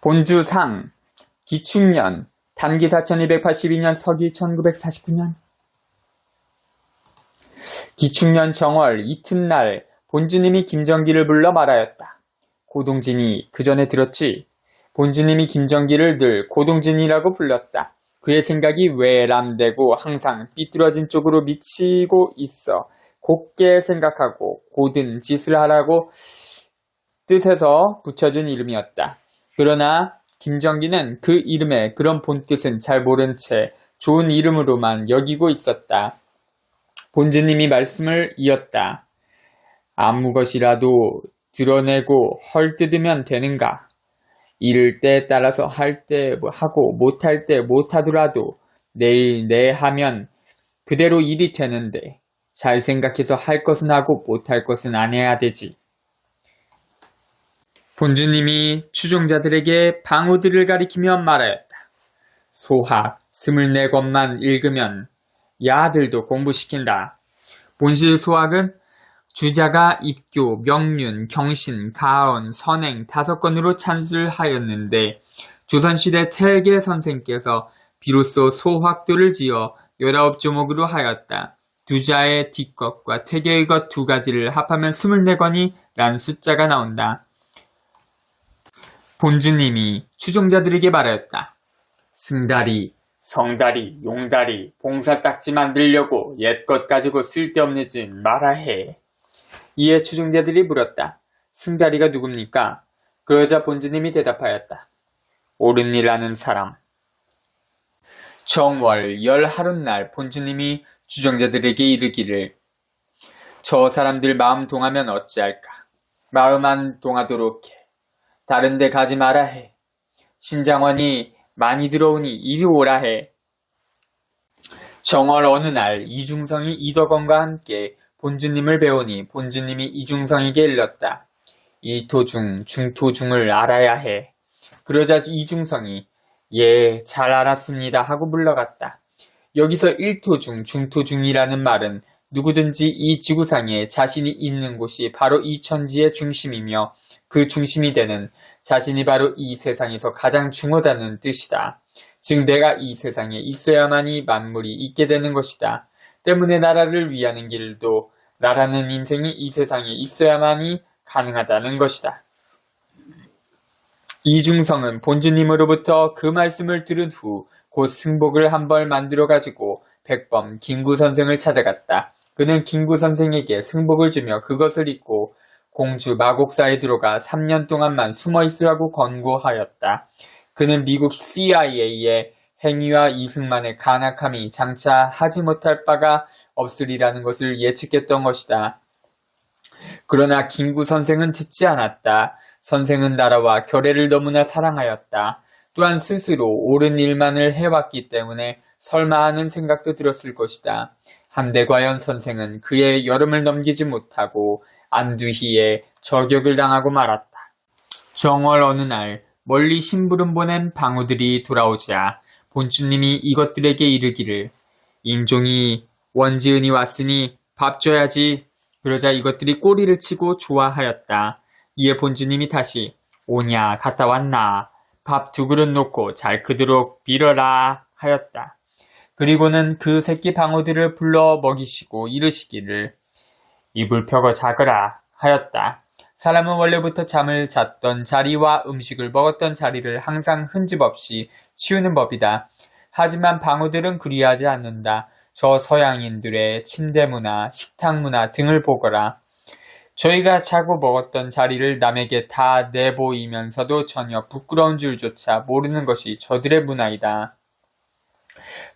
본주상, 기축년, 단기 4282년, 서기 1949년. 기축년 정월 이튿날 본주님이 김정기를 불러 말하였다. 고동진이 그 전에 들었지? 본주님이 김정기를 늘 고동진이라고 불렀다. 그의 생각이 외람되고 항상 삐뚤어진 쪽으로 미치고 있어 곱게 생각하고 고든 짓을 하라고 뜻에서 붙여준 이름이었다. 그러나 김정기는 그 이름의 그런 본뜻은 잘 모른 채 좋은 이름으로만 여기고 있었다. 본주님이 말씀을 이었다. 아무 것이라도 드러내고 헐뜯으면 되는가? 이를 때에 따라서 할 때 하고 못할 때 못하더라도 내일 하면 그대로 일이 되는데 잘 생각해서 할 것은 하고 못할 것은 안 해야 되지. 본주님이 추종자들에게 방우들을 가리키며 말하였다. 소학 24권만 읽으면 야들도 공부시킨다. 본시 소학은 주자가 입교, 명륜, 경신, 가언, 선행 5건으로 찬수를 하였는데 조선시대 태계 선생께서 비로소 소학도를 지어 19조목으로 하였다. 두자의 뒷것과 퇴계의 것 2가지를 합하면 24권이 란 숫자가 나온다. 본주님이 추종자들에게 말하였다. 승다리, 성다리, 용다리, 봉사딱지 만들려고 옛것 가지고 쓸데없는 짓 말아 해. 이에 추종자들이 물었다. 승다리가 누굽니까? 그러자 본주님이 대답하였다. 옳은 일 하는 사람. 정월 열 하룻날 본주님이 추종자들에게 이르기를 저 사람들 마음 동하면 어찌할까? 마음 안 동하도록 해. 다른 데 가지 마라 해. 신장원이 많이 들어오니 이리 오라 해. 정월 어느 날 이중성이 이덕원과 함께 본주님을 배우니 본주님이 이중성에게 일렀다. 일토중, 중토중을 알아야 해. 그러자 이중성이 예, 잘 알았습니다 하고 물러갔다. 여기서 일토중, 중토중이라는 말은 누구든지 이 지구상에 자신이 있는 곳이 바로 이 천지의 중심이며 그 중심이 되는 자신이 바로 이 세상에서 가장 중요하다는 뜻이다. 즉 내가 이 세상에 있어야만이 만물이 있게 되는 것이다. 때문에 나라를 위하는 길도 나라는 인생이 이 세상에 있어야만이 가능하다는 것이다. 이중성은 본주님으로부터 그 말씀을 들은 후 곧 승복을 한 벌 만들어 가지고 백범 김구 선생을 찾아갔다. 그는 김구 선생에게 승복을 주며 그것을 입고 공주 마곡사에 들어가 3년 동안만 숨어 있으라고 권고하였다. 그는 미국 CIA의 행위와 이승만의 간악함이 장차 하지 못할 바가 없으리라는 것을 예측했던 것이다. 그러나 김구 선생은 듣지 않았다. 선생은 나라와 결례를 너무나 사랑하였다. 또한 스스로 옳은 일만을 해왔기 때문에 설마 하는 생각도 들었을 것이다. 함대과연 선생은 그의 여름을 넘기지 못하고 안두희에 저격을 당하고 말았다. 정월 어느 날 멀리 심부름 보낸 방우들이 돌아오자 본주님이 이것들에게 이르기를 인종이 원지은이 왔으니 밥 줘야지. 그러자 이것들이 꼬리를 치고 좋아하였다. 이에 본주님이 다시 오냐 갔다 왔나 밥 2그릇 놓고 잘 크도록 빌어라 하였다. 그리고는 그 새끼 방우들을 불러 먹이시고 이르시기를 이불 펴고 자거라 하였다. 사람은 원래부터 잠을 잤던 자리와 음식을 먹었던 자리를 항상 흠집없이 치우는 법이다. 하지만 방우들은 그리하지 않는다. 저 서양인들의 침대 문화, 식탁 문화 등을 보거라. 저희가 자고 먹었던 자리를 남에게 다 내보이면서도 전혀 부끄러운 줄조차 모르는 것이 저들의 문화이다.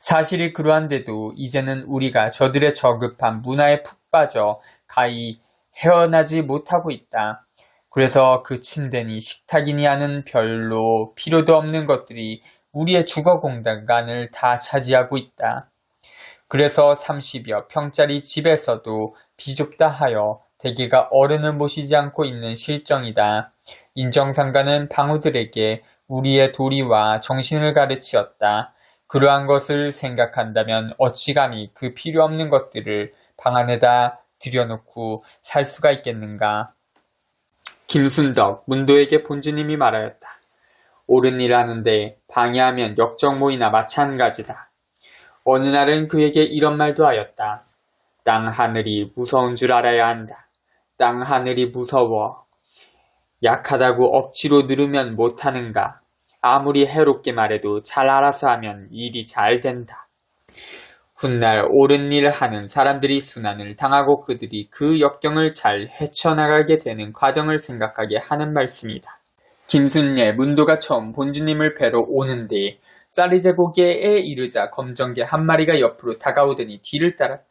사실이 그러한데도 이제는 우리가 저들의 저급한 문화에 푹 빠져 가히 헤어나지 못하고 있다. 그래서 그 침대니 식탁이니 하는 별로 필요도 없는 것들이 우리의 주거 공간을 다 차지하고 있다. 그래서 30여 평짜리 집에서도 비좁다 하여 대개가 어른을 모시지 않고 있는 실정이다. 인정상가는 방우들에게 우리의 도리와 정신을 가르치었다. 그러한 것을 생각한다면 어찌 감히 그 필요 없는 것들을 방 안에다 들여놓고 살 수가 있겠는가. 김순덕 문도에게 본주님이 말하였다. 옳은 일 하는데 방해하면 역적모이나 마찬가지다. 어느 날은 그에게 이런 말도 하였다. 땅 하늘이 무서운 줄 알아야 한다. 땅 하늘이 무서워. 약하다고 억지로 누르면 못하는가. 아무리 해롭게 말해도 잘 알아서 하면 일이 잘 된다. 훗날 옳은 일을 하는 사람들이 순환을 당하고 그들이 그 역경을 잘 헤쳐나가게 되는 과정을 생각하게 하는 말씀이다. 김순례 문도가 처음 본주님을 뵈러 오는데 쌀이 제고기에 이르자 검정개 한 마리가 옆으로 다가오더니 뒤를 따랐다.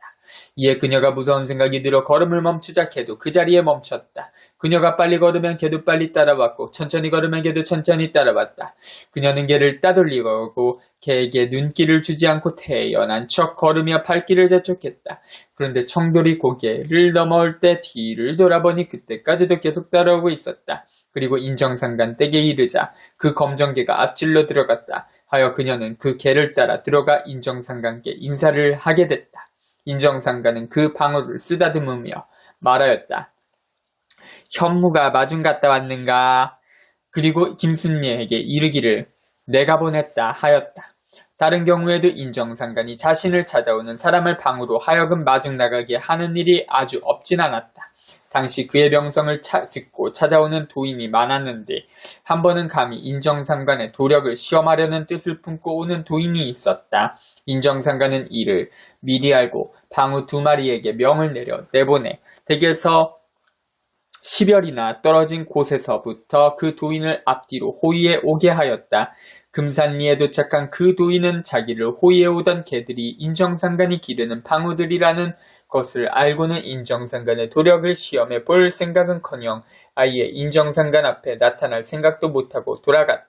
이에 그녀가 무서운 생각이 들어 걸음을 멈추자 개도 그 자리에 멈췄다. 그녀가 빨리 걸으면 개도 빨리 따라왔고 천천히 걸으면 개도 천천히 따라왔다. 그녀는 개를 따돌리고 개에게 눈길을 주지 않고 태연한 척 걸으며 발길을 재촉했다. 그런데 청돌이 고개를 넘어올 때 뒤를 돌아보니 그때까지도 계속 따라오고 있었다. 그리고 인정상간 댁에 이르자 그 검정개가 앞질러 들어갔다 하여 그녀는 그 개를 따라 들어가 인정상간께 인사를 하게 됐다. 인정상간은 그 방울을 쓰다듬으며 말하였다. 현무가 마중 갔다 왔는가? 그리고 김순례에게 이르기를 내가 보냈다 하였다. 다른 경우에도 인정상간이 자신을 찾아오는 사람을 방으로 하여금 마중 나가게 하는 일이 아주 없진 않았다. 당시 그의 명성을 듣고 찾아오는 도인이 많았는데 한 번은 감히 인정상간의 도력을 시험하려는 뜻을 품고 오는 도인이 있었다. 인정상간은 이를 미리 알고 방우 2마리에게 명을 내려 내보내 댁에서 10열이나 떨어진 곳에서부터 그 도인을 앞뒤로 호위에 오게 하였다. 금산리에 도착한 그 도인은 자기를 호위해 오던 개들이 인정상간이 기르는 방우들이라는 것을 알고는 인정상간의 도력을 시험해 볼 생각은커녕 아예 인정상간 앞에 나타날 생각도 못하고 돌아갔다.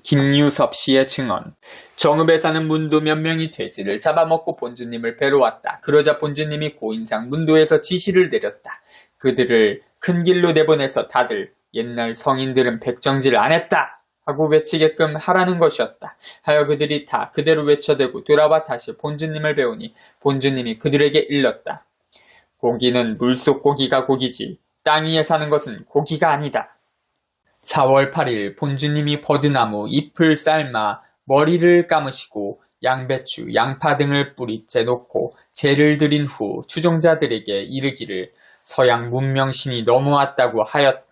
김유섭 씨의 증언. 정읍에 사는 문도 몇 명이 돼지를 잡아먹고 본주님을 뵈러 왔다. 그러자 본주님이 고인상 문도에서 지시를 내렸다. 그들을 큰 길로 내보내서 다들 옛날 성인들은 백정질 안 했다 하고 외치게끔 하라는 것이었다. 하여 그들이 다 그대로 외쳐대고 돌아와 다시 본주님을 배우니 본주님이 그들에게 일렀다. 고기는 물속 고기가 고기지 땅 위에 사는 것은 고기가 아니다. 4월 8일 본주님이 버드나무 잎을 삶아 머리를 감으시고 양배추, 양파 등을 뿌리째 놓고 제를 드린 후 추종자들에게 이르기를 서양 문명신이 넘어왔다고 하였다.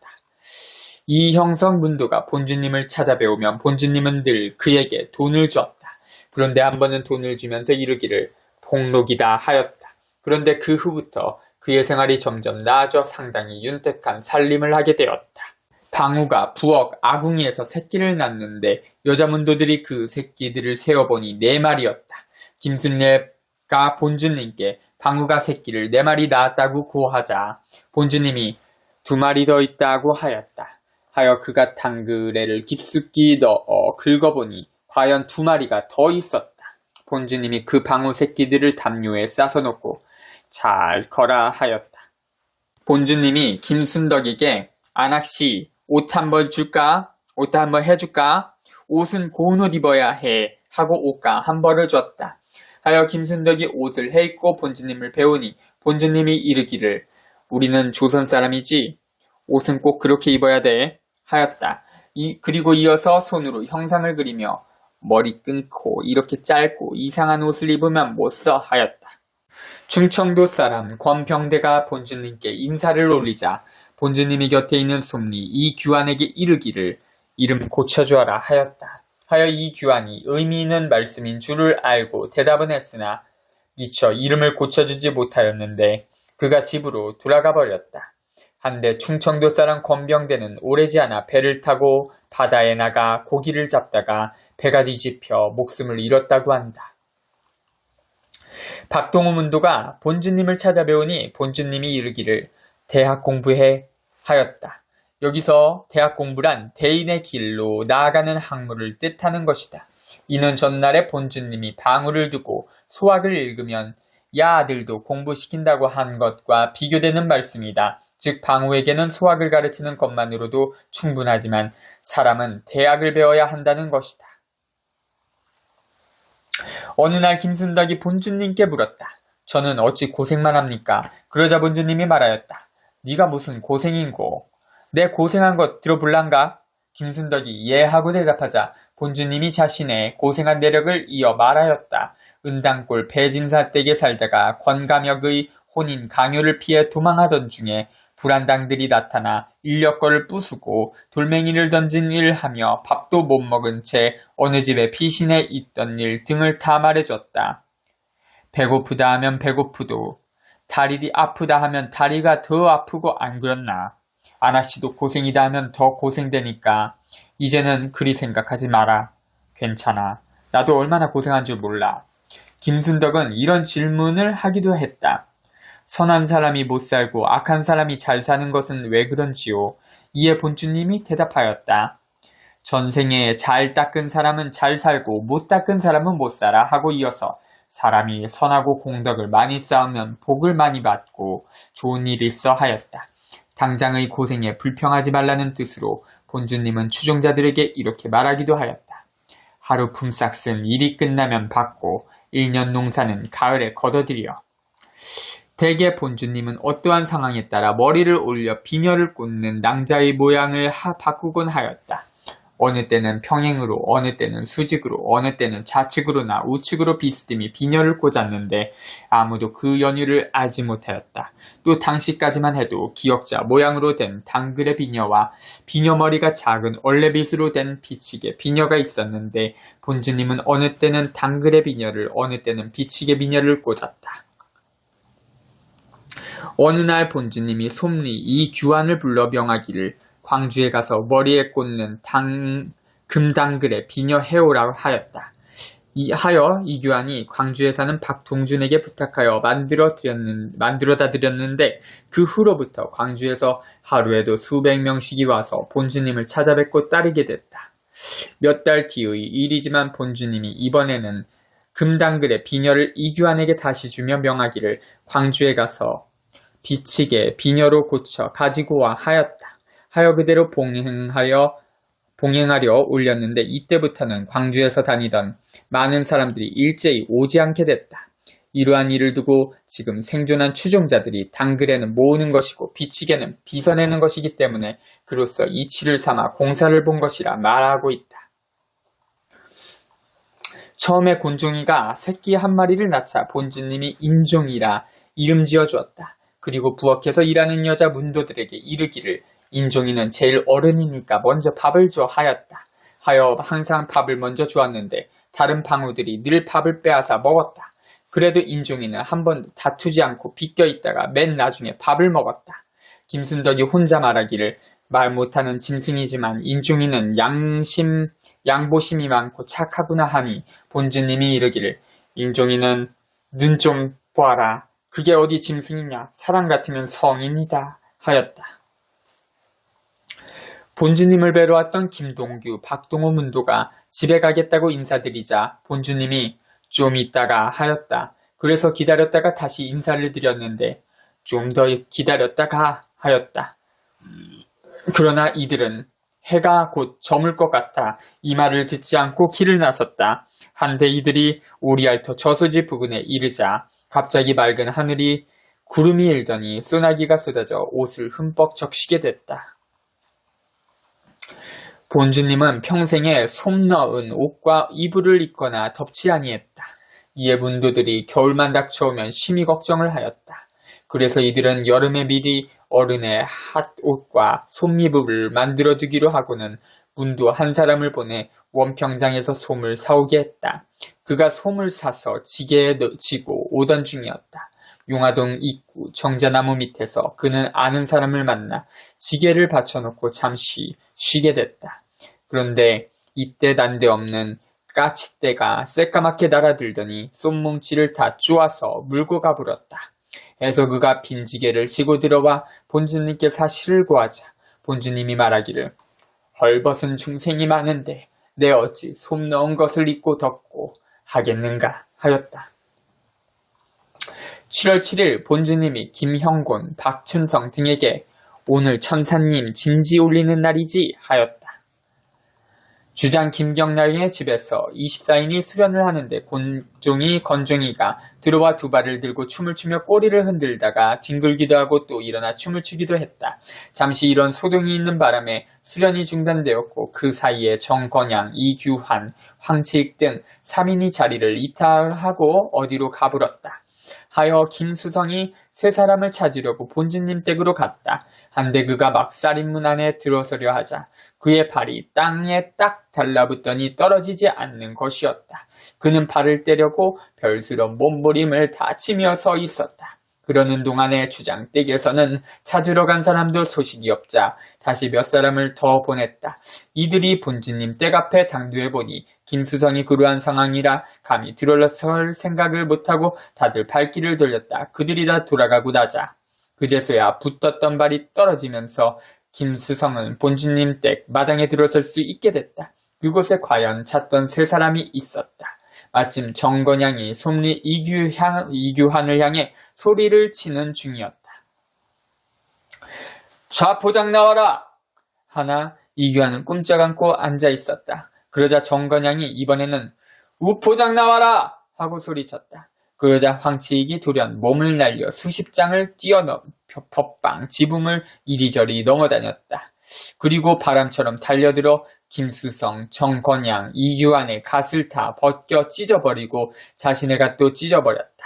이 형성 문도가 본주님을 찾아뵈오면 본주님은 늘 그에게 돈을 줬다. 그런데 한 번은 돈을 주면서 이르기를 복록이다 하였다. 그런데 그 후부터 그의 생활이 점점 나아져 상당히 윤택한 살림을 하게 되었다. 방우가 부엌 아궁이에서 새끼를 낳는데 여자 문도들이 그 새끼들을 세어보니 4마리였다. 김순례가 본주님께 방우가 새끼를 4마리 낳았다고 고하자 본주님이 2마리 더 있다고 하였다. 하여 그가 당그레를 깊숙이 넣어 긁어보니 과연 2마리가 더 있었다. 본주님이 그 방우 새끼들을 담요에 싸서 놓고 잘 거라 하였다. 본주님이 김순덕에게 안학씨 옷 한 벌 줄까? 옷 한 벌 해줄까? 옷은 고운 옷 입어야 해 하고 옷감 한 벌을 줬다. 하여 김순덕이 옷을 해 입고 본주님을 배우니 본주님이 이르기를 우리는 조선 사람이지 옷은 꼭 그렇게 입어야 돼 하였다. 그리고 이어서 손으로 형상을 그리며 머리 끊고 이렇게 짧고 이상한 옷을 입으면 못 써 하였다. 충청도 사람 권병대가 본주님께 인사를 올리자 본주님이 곁에 있는 솜리 이규환에게 이르기를 이름 고쳐주어라 하였다. 하여 이규환이 의미 있는 말씀인 줄을 알고 대답은 했으나 미처 이름을 고쳐주지 못하였는데 그가 집으로 돌아가 버렸다. 한데 충청도 사람 권병대는 오래지 않아 배를 타고 바다에 나가 고기를 잡다가 배가 뒤집혀 목숨을 잃었다고 한다. 박동우 문도가 본주님을 찾아뵈오니 본주님이 이르기를 대학 공부해 하였다. 여기서 대학 공부란 대인의 길로 나아가는 학문을 뜻하는 것이다. 이는 전날에 본주님이 방울을 두고 소학을 읽으면 야 아들도 공부시킨다고 한 것과 비교되는 말씀이다. 즉 방우에게는 소학을 가르치는 것만으로도 충분하지만 사람은 대학을 배워야 한다는 것이다. 어느 날 김순덕이 본주님께 물었다. 저는 어찌 고생만 합니까? 그러자 본주님이 말하였다. 네가 무슨 고생인고? 내 고생한 것 들어볼란가? 김순덕이 예 하고 대답하자 본주님이 자신의 고생한 내력을 이어 말하였다. 은당골 배진사 댁에 살다가 권감역의 혼인 강요를 피해 도망하던 중에 불안당들이 나타나 인력거를 부수고 돌멩이를 던진 일 하며 밥도 못 먹은 채 어느 집에 피신해 있던 일 등을 다 말해줬다. 배고프다 하면 배고프도 다리 아프다 하면 다리가 더 아프고 안 그렇나. 아나씨도 고생이다 하면 더 고생되니까 이제는 그리 생각하지 마라. 괜찮아. 나도 얼마나 고생한 줄 몰라. 김순덕은 이런 질문을 하기도 했다. 선한 사람이 못 살고 악한 사람이 잘 사는 것은 왜 그런지요? 이에 본주님이 대답하였다. 전생에 잘 닦은 사람은 잘 살고 못 닦은 사람은 못 살아 하고 이어서 사람이 선하고 공덕을 많이 쌓으면 복을 많이 받고 좋은 일이 있어 하였다. 당장의 고생에 불평하지 말라는 뜻으로 본주님은 추종자들에게 이렇게 말하기도 하였다. 하루 품삯은 일이 끝나면 받고 1년 농사는 가을에 거둬들여. 대개 본주님은 어떠한 상황에 따라 머리를 올려 비녀를 꽂는 낭자의 모양을 바꾸곤 하였다. 어느 때는 평행으로, 어느 때는 수직으로, 어느 때는 좌측으로나 우측으로 비스듬히 비녀를 꽂았는데 아무도 그 연유를 알지 못하였다. 또 당시까지만 해도 기역자 모양으로 된 당글의 비녀와 비녀머리가 작은 얼레빗으로 된 비치개 비녀가 있었는데 본주님은 어느 때는 당글의 비녀를, 어느 때는 비치개 비녀를 꽂았다. 어느 날 본주님이 솜리 이 규환을 불러 명하기를 광주에 가서 머리에 꽂는 금당글에 비녀 해오라고 하였다. 이 규환이 광주에 사는 박동준에게 부탁하여 만들어다 드렸는데 그 후로부터 광주에서 하루에도 수백 명씩이 와서 본주님을 찾아뵙고 따르게 됐다. 몇 달 뒤의 일이지만 본주님이 이번에는 금당글의 비녀를 이규환에게 다시 주며 명하기를 광주에 가서 비치게 비녀로 고쳐 가지고 와 하였다. 하여 그대로 봉행하려 올렸는데 이때부터는 광주에서 다니던 많은 사람들이 일제히 오지 않게 됐다. 이러한 일을 두고 지금 생존한 추종자들이 당글에는 모으는 것이고 비치게는 빚어내는 것이기 때문에 그로써 이치를 삼아 공사를 본 것이라 말하고 있다. 처음에 곤종이가 새끼 한 마리를 낳자 본주님이 인종이라 이름 지어주었다. 그리고 부엌에서 일하는 여자 문도들에게 이르기를 인종이는 제일 어른이니까 먼저 밥을 줘 하였다. 하여 항상 밥을 먼저 주었는데 다른 방우들이 늘 밥을 빼앗아 먹었다. 그래도 인종이는 한 번도 다투지 않고 비껴 있다가 맨 나중에 밥을 먹었다. 김순덕이 혼자 말하기를 말 못하는 짐승이지만 인종이는 양보심이 많고 착하구나 하니 본주님이 이르기를 인종이는 눈 좀 보아라. 그게 어디 짐승이냐. 사람 같으면 성인이다 하였다. 본주님을 뵈러 왔던 김동규, 박동호 문도가 집에 가겠다고 인사드리자 본주님이 좀 있다가 하였다. 그래서 기다렸다가 다시 인사를 드렸는데 좀 더 기다렸다가 하였다. 그러나 이들은 해가 곧 저물 것 같아 이 말을 듣지 않고 길을 나섰다. 한데 이들이 오리알토 저수지 부근에 이르자 갑자기 맑은 하늘이 구름이 일더니 소나기가 쏟아져 옷을 흠뻑 적시게 됐다. 본주님은 평생에 솜 넣은 옷과 이불을 입거나 덮지 아니했다. 이에 문도들이 겨울만 닥쳐오면 심히 걱정을 하였다. 그래서 이들은 여름에 미리 어른의 핫옷과 솜이불을 만들어 두기로 하고는 문도 한 사람을 보내 원평장에서 솜을 사오게 했다. 그가 솜을 사서 지게에 지고 오던 중이었다. 용화동 입구 정자나무 밑에서 그는 아는 사람을 만나 지게를 받쳐놓고 잠시 쉬게 됐다. 그런데 이때 난데없는 까치떼가 새까맣게 날아들더니 솜뭉치를 다 쪼아서 물고 가버렸다. 해서 그가 빈지게를 지고 들어와 본주님께 사실을 고하자 본주님이 말하기를 헐벗은 중생이 많은데 내 어찌 솜 넣은 것을 입고 덮고 하겠는가 하였다. 7월 7일 본주님이 김형곤, 박춘성 등에게 오늘 천사님 진지 올리는 날이지 하였다. 주장 김경량의 집에서 24인이 수련을 하는데 건종이가 들어와 두 발을 들고 춤을 추며 꼬리를 흔들다가 뒹굴기도 하고 또 일어나 춤을 추기도 했다. 잠시 이런 소동이 있는 바람에 수련이 중단되었고 그 사이에 정건양, 이규환, 황치익 등 3인이 자리를 이탈하고 어디로 가버렸다. 하여 김수성이 세 사람을 찾으려고 본주님 댁으로 갔다. 한데 그가 막 쌀인문 안에 들어서려 하자 그의 발이 땅에 딱 달라붙더니 떨어지지 않는 것이었다. 그는 발을 떼려고 별스런 몸부림을 다치며 서 있었다. 그러는 동안에 주장댁에서는 찾으러 간 사람도 소식이 없자 다시 몇 사람을 더 보냈다. 이들이 본주님 댁 앞에 당도해 보니 김수성이 그러한 상황이라 감히 들어설 생각을 못하고 다들 발길을 돌렸다. 그들이 다 돌아가고 나자 그제서야 붙었던 발이 떨어지면서 김수성은 본주님 댁 마당에 들어설 수 있게 됐다. 그곳에 과연 찾던 세 사람이 있었다. 마침 정건양이 솜리 이규환을 향해 소리를 치는 중이었다. 좌포장 나와라! 하나 이규환은 꼼짝 않고 앉아 있었다. 그러자 정건양이 이번에는 우포장 나와라! 하고 소리쳤다. 그러자 황치익이 돌연 몸을 날려 수십 장을 뛰어넘 법방, 지붕을 이리저리 넘어다녔다. 그리고 바람처럼 달려들어 김수성, 정건양, 이규환의 갓을 타 벗겨 찢어버리고 자신의 갓도 찢어버렸다.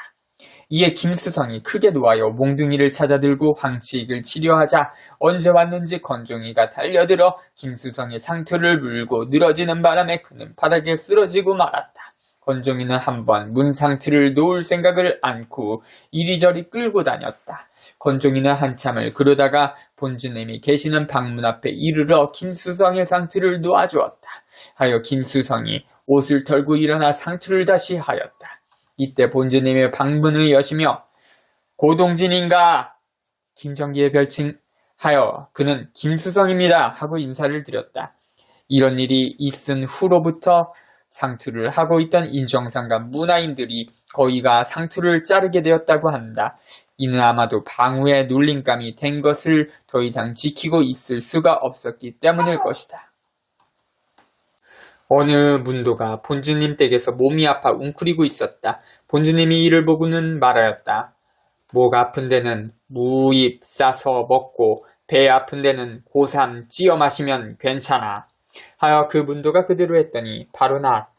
이에 김수성이 크게 놓아여 몽둥이를 찾아들고 황치익을 치료하자 언제 왔는지 건종이가 달려들어 김수성의 상투를 물고 늘어지는 바람에 그는 바닥에 쓰러지고 말았다. 건종이는 한번 문상투를 놓을 생각을 않고 이리저리 끌고 다녔다. 건종이는 한참을 그러다가 본주님이 계시는 방문 앞에 이르러 김수성의 상투를 놓아주었다. 하여 김수성이 옷을 털고 일어나 상투를 다시 하였다. 이때 본주님의 방문을 여시며 고동진인가? 김정기의 별칭하여 그는 김수성입니다 하고 인사를 드렸다. 이런 일이 있은 후로부터 상투를 하고 있던 인정상과 문화인들이 거의가 상투를 자르게 되었다고 한다. 이는 아마도 방우의 놀림감이 된 것을 더 이상 지키고 있을 수가 없었기 때문일 것이다. 어느 문도가 본주님 댁에서 몸이 아파 웅크리고 있었다. 본주님이 이를 보고는 말하였다. 목 아픈 데는 무잎 싸서 먹고 배 아픈 데는 고삼 찌어 마시면 괜찮아. 하여 그 문도가 그대로 했더니 바로 나았다.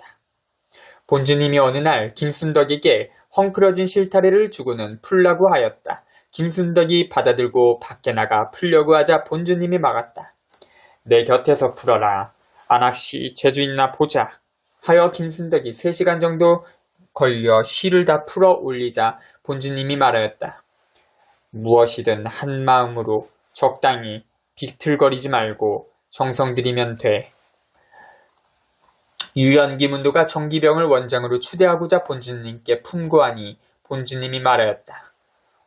본주님이 어느 날 김순덕에게 헝클어진 실타래를 주고는 풀라고 하였다. 김순덕이 받아들고 밖에 나가 풀려고 하자 본주님이 막았다. 내 곁에서 풀어라. 안악시 재주 있나 보자. 하여 김순덕이 3시간 정도 걸려 실을 다 풀어 올리자 본주님이 말하였다. 무엇이든 한 마음으로 적당히 비틀거리지 말고 정성 들이면 돼. 유연기 문도가 정기병을 원장으로 추대하고자 본주님께 품고하니 본주님이 말하였다.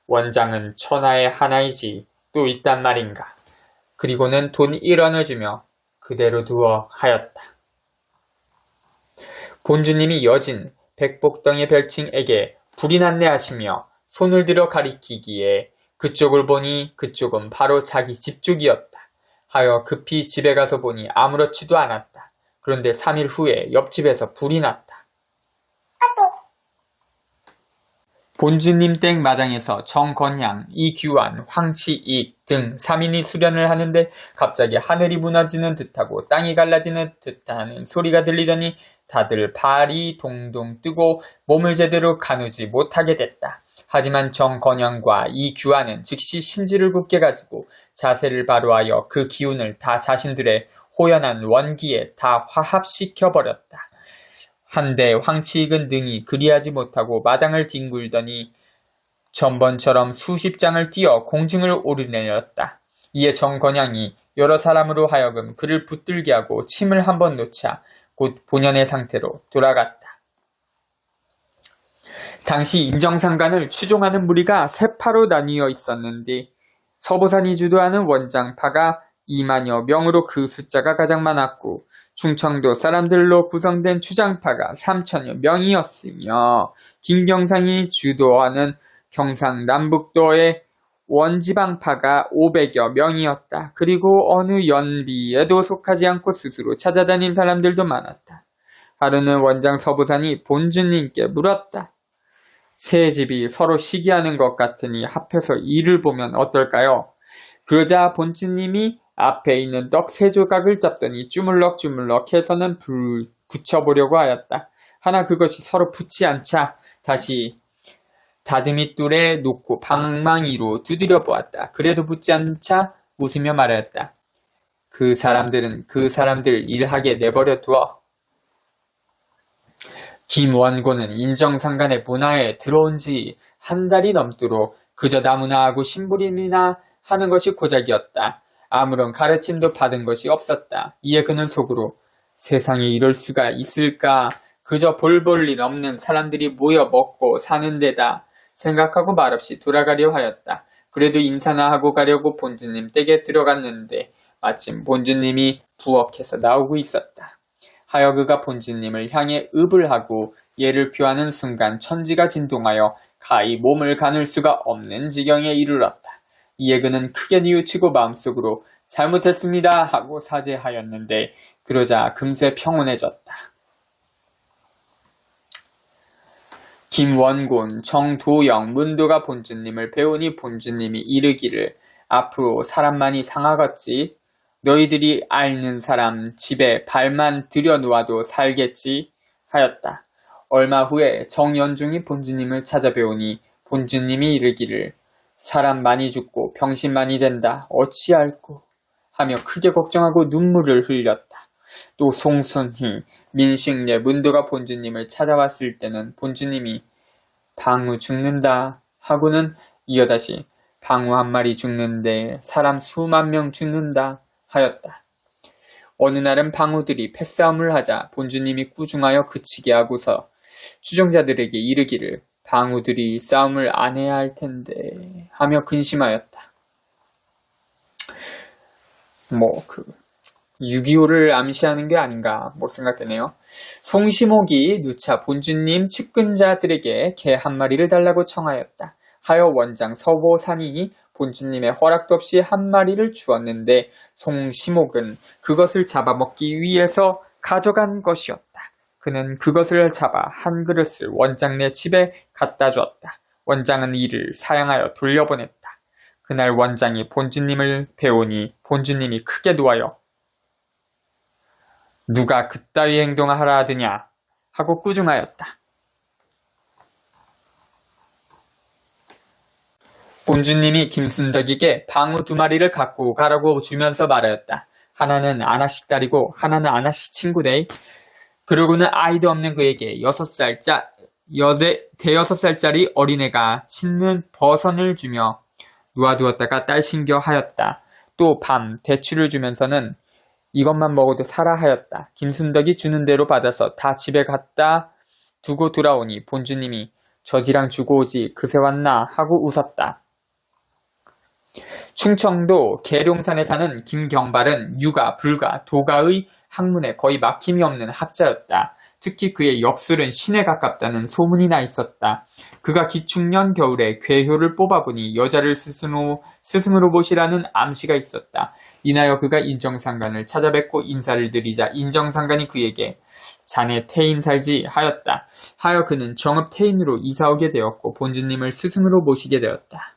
원장은 천하의 하나이지 또 있단 말인가. 그리고는 돈 1원을 주며 그대로 두어 하였다. 본주님이 여진 백복덩의 별칭에게 불이 났네 하시며 손을 들어 가리키기에 그쪽을 보니 그쪽은 바로 자기 집 쪽이었다. 하여 급히 집에 가서 보니 아무렇지도 않았다. 그런데 3일 후에 옆집에서 불이 났다. 본주님 댁 마당에서 정건양, 이규환, 황치익 등 3인이 수련을 하는데 갑자기 하늘이 무너지는 듯하고 땅이 갈라지는 듯하는 소리가 들리더니 다들 발이 동동 뜨고 몸을 제대로 가누지 못하게 됐다. 하지만 정건양과 이규환은 즉시 심지를 굳게 가지고 자세를 바로 하여 그 기운을 다 자신들의 호연한 원기에 다 화합시켜버렸다. 한데 황치익은 능히 그리하지 못하고 마당을 뒹굴더니 전번처럼 수십 장을 뛰어 공중을 오르내렸다. 이에 정건양이 여러 사람으로 하여금 그를 붙들게 하고 침을 한번 놓자 곧 본연의 상태로 돌아갔다. 당시 인정상관을 추종하는 무리가 세 파로 나뉘어 있었는데 서보산이 주도하는 원장파가 2만여 명으로 그 숫자가 가장 많았고 충청도 사람들로 구성된 추장파가 3천여 명이었으며 김경상이 주도하는 경상남북도의 원지방파가 500여 명이었다. 그리고 어느 연비에도 속하지 않고 스스로 찾아다닌 사람들도 많았다. 하루는 원장 서부산이 본주님께 물었다. 세 집이 서로 시기하는 것 같으니 합해서 일을 보면 어떨까요? 그러자 본주님이 앞에 있는 떡 세 조각을 잡더니 주물럭주물럭 해서는 불 붙여보려고 하였다. 하나 그것이 서로 붙지 않자 다시 다듬이돌에 놓고 방망이로 두드려 보았다. 그래도 붙지 않자 웃으며 말하였다. 그 사람들은 그 사람들 일하게 내버려 두어. 김원고는 인정상간의 문화에 들어온 지 한 달이 넘도록 그저 나무나 하고 심부림이나 하는 것이 고작이었다. 아무런 가르침도 받은 것이 없었다. 이에 그는 속으로 세상에 이럴 수가 있을까? 그저 볼 일 없는 사람들이 모여 먹고 사는 데다 생각하고 말없이 돌아가려 하였다. 그래도 인사나 하고 가려고 본주님 댁에 들어갔는데 마침 본주님이 부엌에서 나오고 있었다. 하여 그가 본주님을 향해 읍을 하고 예를 표하는 순간 천지가 진동하여 가히 몸을 가눌 수가 없는 지경에 이르렀다. 이에 그는 크게 뉘우치고 마음속으로 잘못했습니다 하고 사죄하였는데 그러자 금세 평온해졌다. 김원곤, 정도영, 문도가 본주님을 배우니 본주님이 이르기를 앞으로 사람 많이 상하겠지. 너희들이 앓는 사람 집에 발만 들여놓아도 살겠지 하였다. 얼마 후에 정연중이 본주님을 찾아배우니 본주님이 이르기를 사람 많이 죽고 병신 많이 된다. 어찌할꼬 하며 크게 걱정하고 눈물을 흘렸다. 또 송순희, 민식례, 문도가 본주님을 찾아왔을 때는 본주님이 방우 죽는다 하고는 이어다시 방우 한 마리 죽는데 사람 수만 명 죽는다 하였다. 어느 날은 방우들이 패싸움을 하자 본주님이 꾸중하여 그치게 하고서 추종자들에게 이르기를 방우들이 싸움을 안 해야 할 텐데 하며 근심하였다. 6.25를 암시하는 게 아닌가 생각되네요. 송시목이 누차 본주님 측근자들에게 개 한 마리를 달라고 청하였다. 하여 원장 서보산이 본주님의 허락도 없이 한 마리를 주었는데 송시목은 그것을 잡아먹기 위해서 가져간 것이었다. 그는 그것을 잡아 한 그릇을 원장네 집에 갖다 주었다. 원장은 이를 사양하여 돌려보냈다. 그날 원장이 본주님을 배우니 본주님이 크게 노하여 누가 그따위 행동을 하라 하더냐 하고 꾸중하였다. 본주님이 김순덕에게 방우 2마리를 갖고 가라고 주면서 말하였다. 하나는 아나씩 딸이고 하나는 아나씩 친구네. 그러고는 아이도 없는 그에게 6살짜리 어린애가 신는 버선을 주며 놓아두었다가 딸 신겨 하였다. 또 밤 대추를 주면서는 이것만 먹어도 살아 하였다. 김순덕이 주는 대로 받아서 다 집에 갖다 두고 돌아오니 본주님이 저지랑 주고 오지 그새 왔나 하고 웃었다. 충청도 계룡산에 사는 김경발은 유가, 불가, 도가의 학문에 거의 막힘이 없는 학자였다. 특히 그의 역술은 신에 가깝다는 소문이 나 있었다. 그가 기축년 겨울에 괴효를 뽑아보니 여자를 스승으로 모시라는 암시가 있었다. 이나여 그가 인정상간을 찾아뵙고 인사를 드리자 인정상간이 그에게 자네 태인 살지 하였다. 하여 그는 정읍 태인으로 이사오게 되었고 본주님을 스승으로 모시게 되었다.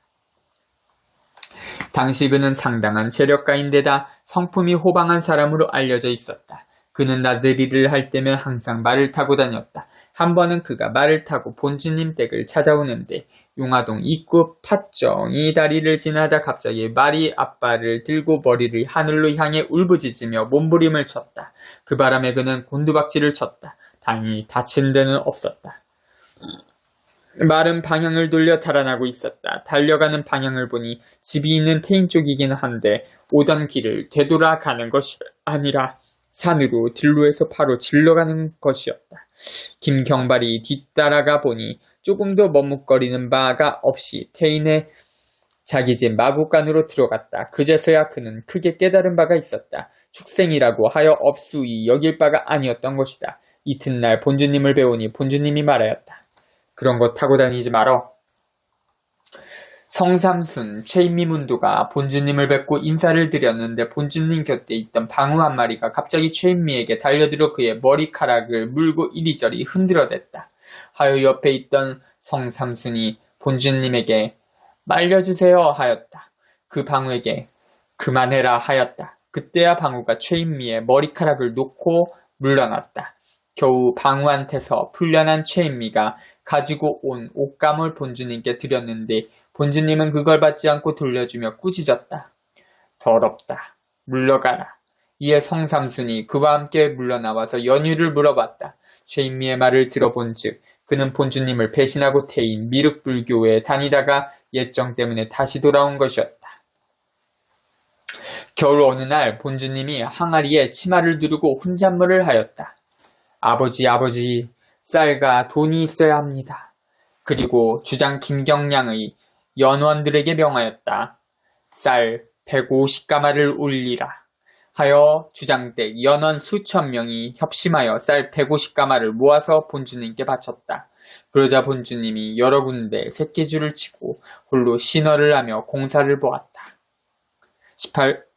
당시 그는 상당한 재력가인데다 성품이 호방한 사람으로 알려져 있었다. 그는 나들이를 할 때면 항상 말을 타고 다녔다. 한 번은 그가 말을 타고 본주님 댁을 찾아오는데 용화동 입구 팥정이 다리를 지나자 갑자기 말이 앞발을 들고 머리를 하늘로 향해 울부짖으며 몸부림을 쳤다. 그 바람에 그는 곤두박질을 쳤다. 다행히 다친 데는 없었다. 말은 방향을 돌려 달아나고 있었다. 달려가는 방향을 보니 집이 있는 태인 쪽이긴 한데 오던 길을 되돌아가는 것이 아니라 산으로 들로에서 바로 질러가는 것이었다. 김경발이 뒤따라가 보니 조금도 머뭇거리는 바가 없이 태인의 자기 집 마구간으로 들어갔다. 그제서야 그는 크게 깨달은 바가 있었다. 축생이라고 하여 업수이 여길 바가 아니었던 것이다. 이튿날 본주님을 배우니 본주님이 말하였다. 그런 거 타고 다니지 말어. 성삼순, 최인미문도가 본주님을 뵙고 인사를 드렸는데 본주님 곁에 있던 방우 한 마리가 갑자기 최인미에게 달려들어 그의 머리카락을 물고 이리저리 흔들어댔다. 하여 옆에 있던 성삼순이 본주님에게 말려주세요 하였다. 그 방우에게 그만해라 하였다. 그때야 방우가 최인미의 머리카락을 놓고 물러났다. 겨우 방우한테서 풀려난 최인미가 가지고 온 옷감을 본주님께 드렸는데 본주님은 그걸 받지 않고 돌려주며 꾸짖었다. 더럽다. 물러가라. 이에 성삼순이 그와 함께 물러나와서 연유를 물어봤다. 최인미의 말을 들어본 즉 그는 본주님을 배신하고 태인 미륵불교에 다니다가 예정 때문에 다시 돌아온 것이었다. 겨울 어느 날 본주님이 항아리에 치마를 두르고 혼잣말을 하였다. 아버지, 쌀과 돈이 있어야 합니다. 그리고 주장 김경량의 연원들에게 명하였다. 쌀 150가마를 올리라. 하여 주장댁 연원 수천 명이 협심하여 쌀 150가마를 모아서 본주님께 바쳤다. 그러자 본주님이 여러 군데 새끼줄을 치고 홀로 신어를 하며 공사를 보았다. 18.